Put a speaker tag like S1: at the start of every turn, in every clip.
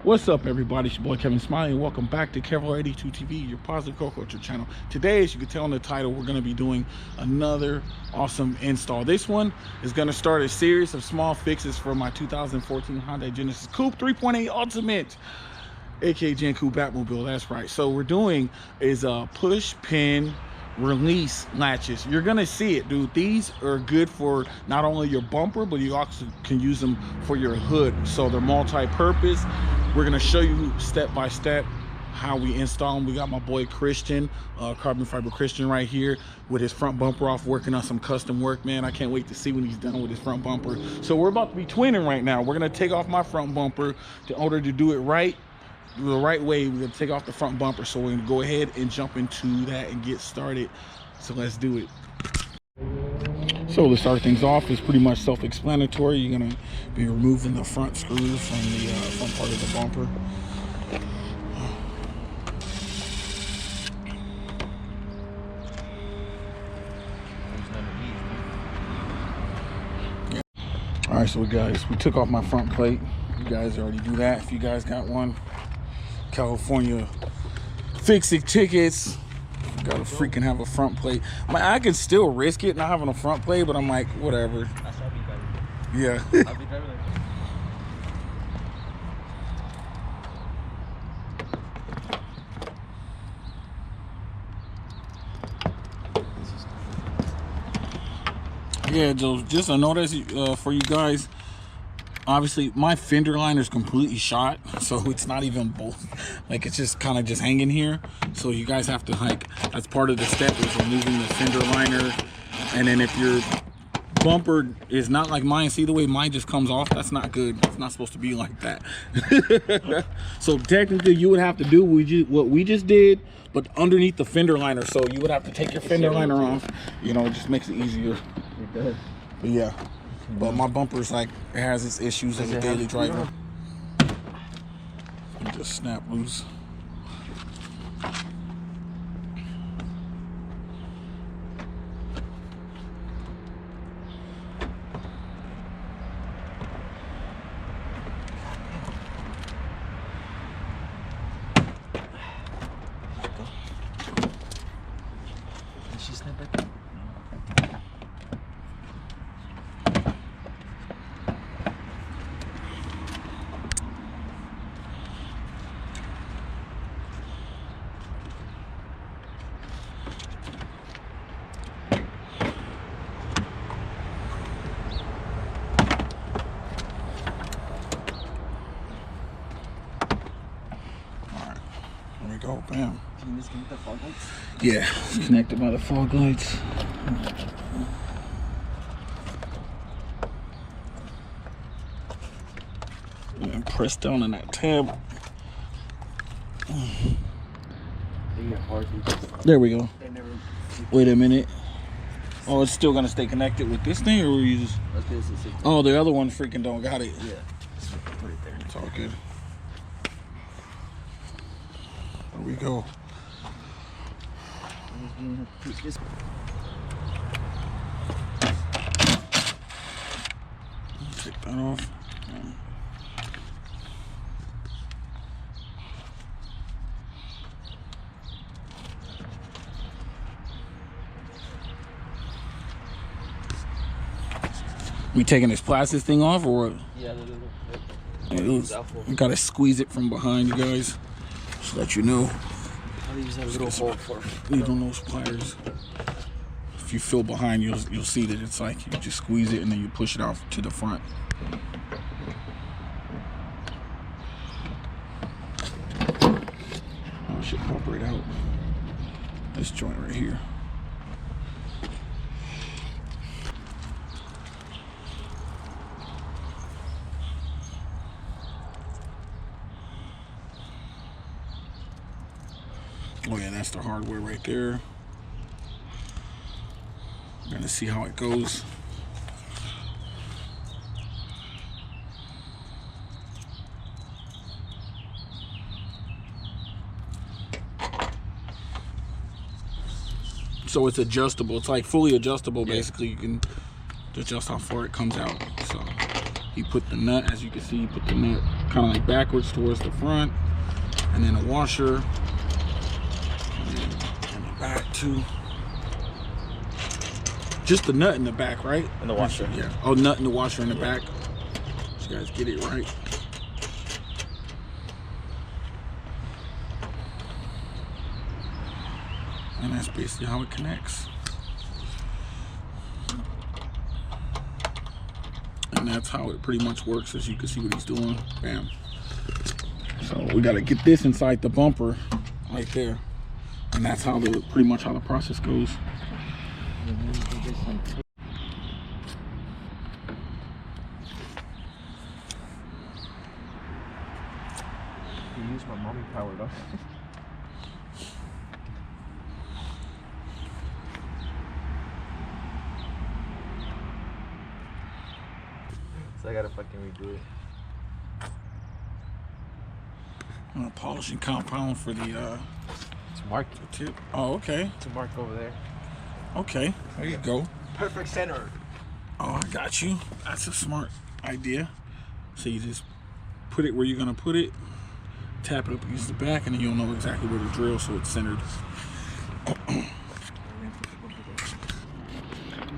S1: What's up, everybody? It's your boy Kevin Smiley, and welcome back to Kevlar82 TV, your positive car culture channel. Today, as you can tell in the title, we're going to be doing another awesome install. This one is going to start a series of small fixes for my 2014 Hyundai Genesis Coupe 3.8 Ultimate, aka Gen Coupe Batmobile. That's right. So we're doing is a push pin release latches. You're gonna see it, dude. These are good for not only your bumper, but you also can use them for your hood. So they're multi-purpose. We're gonna show you step by step how we install them. We got my boy Christian, Carbon Fiber Christian, right here with his front bumper off, working on some custom work. Man, I can't wait to see when he's done with his front bumper. So we're about to be twinning right now. We're gonna take off my front bumper in order to do it right. The right way. We're gonna take off the front bumper, so we're gonna go ahead and jump into that and get started. So let's do it. So to start things off, it's pretty much self-explanatory. You're gonna be removing the front screws from the front part of the bumper. Yeah. All right, so guys, we took off my front plate. You guys already do that if you guys got one. California fix-it tickets. Gotta freaking have a front plate. I can still risk it not having a front plate, but I'm like, whatever. Yeah. I'll be driving yeah, just a notice for you guys. Obviously, my fender liner is completely shot, so it's not even both. Like, it's just kind of just hanging here. So you guys have to, like, that's part of the step is removing the fender liner. And then if your bumper is not like mine, see the way mine just comes off? That's not good. It's not supposed to be like that. So technically, you would have to do what we just did, but underneath the fender liner. So you would have to take your fender liner off. You know, it just makes it easier. You're good. But yeah. But my bumper's like, it has its issues as a daily driver. It just snap loose.
S2: Did she snap it?
S1: Go, bam.
S2: Can you disconnect the fog lights?
S1: Yeah, it's connected by the fog lights. And press down on that tab. There we go. Wait a minute. Oh, it's still gonna stay connected with this thing, or you just? Oh, the other one freaking don't got it.
S2: Yeah, put it there.
S1: It's all good. There we go. Take that off. We taking this plastic thing off, or what?
S2: Yeah,
S1: you gotta squeeze it from behind, you guys. Just let you know.
S2: I'll use that little hole for
S1: need on those pliers. If you feel behind, you'll see that it's like you just squeeze it and then you push it off to the front. Oh, it should pop right out. This joint right here. Oh yeah, that's the hardware right there. We're gonna see how it goes. So it's adjustable. It's like fully adjustable, basically. You can adjust how far it comes out. So he put the nut, as you can see, he put the nut kind of like backwards towards the front, and then a washer, and then in the back too. Just the nut in the back, right?
S2: And the washer.
S1: Yeah. Oh, nut in the washer in the back. So you guys get it right. And that's basically how it connects. And that's how it pretty much works, as you can see what he's doing. Bam. So we got to get this inside the bumper right there. And that's how pretty much how the process goes.
S2: You use my mommy power though. So I gotta fucking redo it.
S1: Polishing compound for the
S2: It's marked.
S1: tip. Oh, okay.
S2: It's a mark over there.
S1: Okay, there you go.
S2: Perfect center.
S1: Oh, I got you. That's a smart idea. So you just put it where you're gonna put it, tap it up against the back, and then you'll know exactly where to drill so it's centered.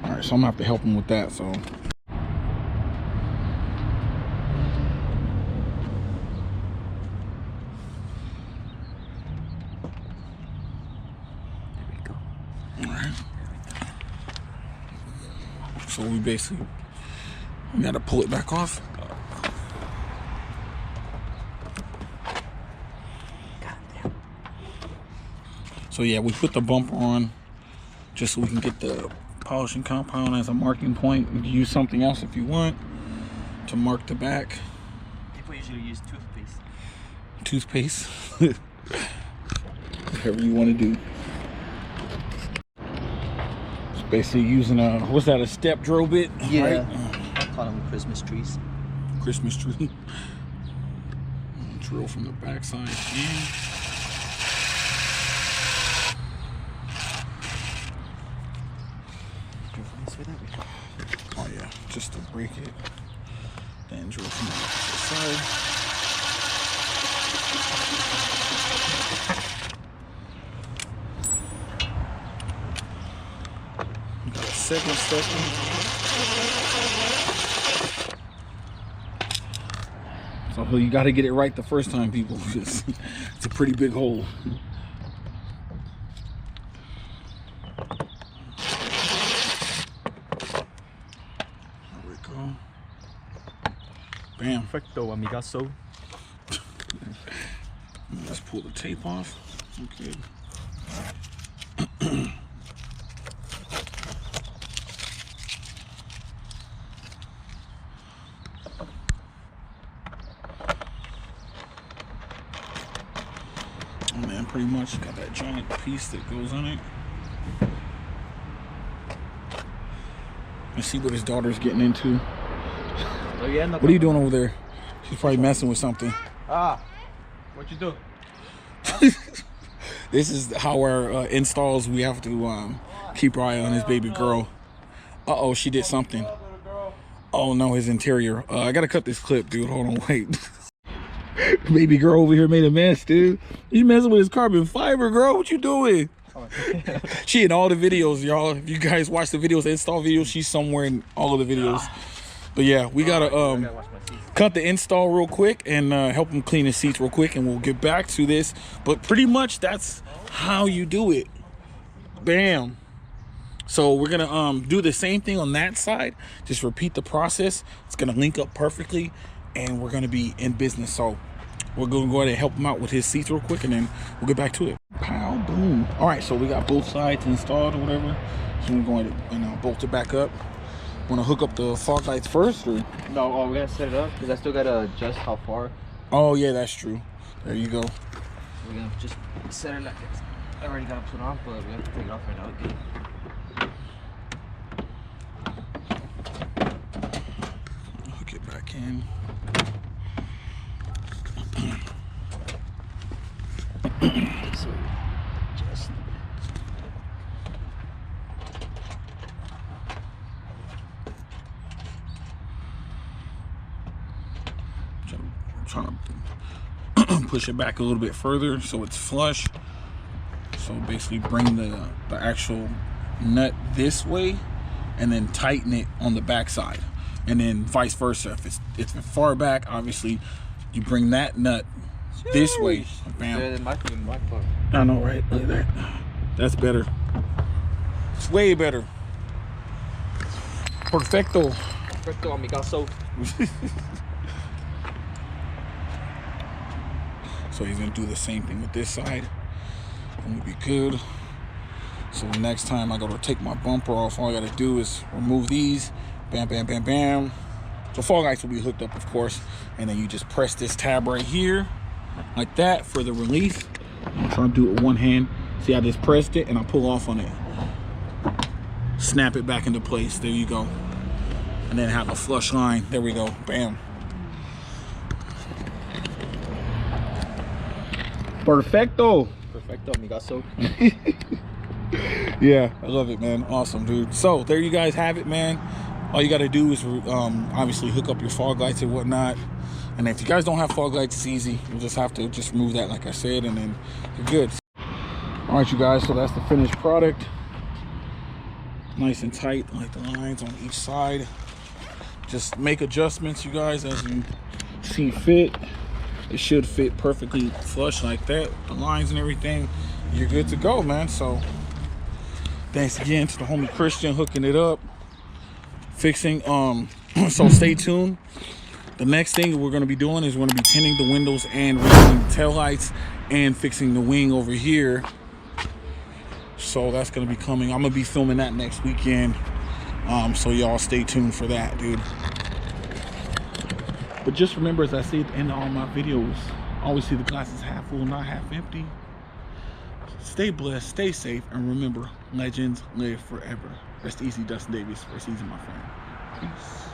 S1: All right, so I'm gonna have to help him with that. So. So we basically gotta pull it back off. So yeah, we put the bumper on just so we can get the polishing compound as a marking point. You can use something else if you want to mark the back.
S2: People usually use
S1: Toothpaste. Whatever you want to do. Basically using what's that, a step drill bit?
S2: Yeah,
S1: right?
S2: I call them Christmas trees.
S1: Christmas tree. Drill from the backside in.
S2: Drill from this way, that way.
S1: Oh yeah, just to break it. Then drill from the opposite side. Got a second step. So you got to get it right the first time, people. It's a pretty big hole. There we go. Bam.
S2: Perfecto, amigazo.
S1: Let's pull the tape off. Okay. Oh man, pretty much got that giant piece that goes on it. Let's see what his daughter's getting into. What are you doing over there? She's probably messing with something.
S2: Ah, what you do?
S1: This is how our installs, we have to keep our eye on his baby girl. Uh-oh, she did something. Oh no, his interior. I gotta cut this clip, dude. Hold on, wait. Baby girl over here made a mess, dude. You messing with his carbon fiber, girl. What you doing? She in all the videos, y'all. If you guys watch the videos, the install videos, she's somewhere in all of the videos. But yeah, we gotta cut the install real quick and help him clean his seats real quick, and we'll get back to this. But pretty much that's how you do it. Bam. So we're gonna do the same thing on that side. Just repeat the process. It's gonna link up perfectly, and we're gonna be in business. So we're gonna go ahead and help him out with his seats real quick, and then we'll get back to it. Pow, boom. All right, so we got both sides installed or whatever. So we're going to bolt it back up. Want to hook up the fog lights first, or?
S2: No, we're gonna set it up because I still gotta adjust how far.
S1: Oh yeah, that's true. There you go.
S2: We're gonna just set it like this. I already got it put on, but we have to take it off right now again.
S1: Hook it back in.
S2: So just
S1: trying to push it back a little bit further so it's flush. So basically bring the actual nut this way and then tighten it on the back side, and then vice versa. If it's far back, obviously you bring that nut this way. Bam.
S2: Better than my part.
S1: I know, right? Look at that. That's better. It's way better. Perfecto.
S2: Perfecto, amigazo.
S1: So he's gonna do the same thing with this side. And we'll be good. So the next time I go to take my bumper off, all I gotta do is remove these. Bam, bam, bam, bam. The fog lights will be hooked up, of course. And then you just press this tab right here, like that, for the release. I'm trying to do it with one hand. See, I just pressed it and I pull off on it. Snap it back into place. There you go. And then have a flush line. There we go. Bam. Perfecto.
S2: Perfecto, amigazo.
S1: Yeah, I love it, man. Awesome, dude. So there you guys have it, man. All you got to do is obviously hook up your fog lights and whatnot. And if you guys don't have fog lights, it's easy. You just have to just remove that, like I said, and then you're good. All right, you guys. So that's the finished product. Nice and tight, like the lines on each side. Just make adjustments, you guys, as you see fit. It should fit perfectly flush like that. The lines and everything. You're good to go, man. So thanks again to the homie Christian hooking it up, fixing. So stay tuned. The next thing we're going to be doing is we're going to be tinting the windows and redoing the tail lights and fixing the wing over here. So that's going to be coming. I'm going to be filming that next weekend. So y'all stay tuned for that, dude. But just remember, as I say at the end of all my videos, always see the glasses half full, not half empty. Stay blessed, stay safe, and remember, legends live forever. Rest easy, Dustin Davis. Rest easy, my friend. Peace.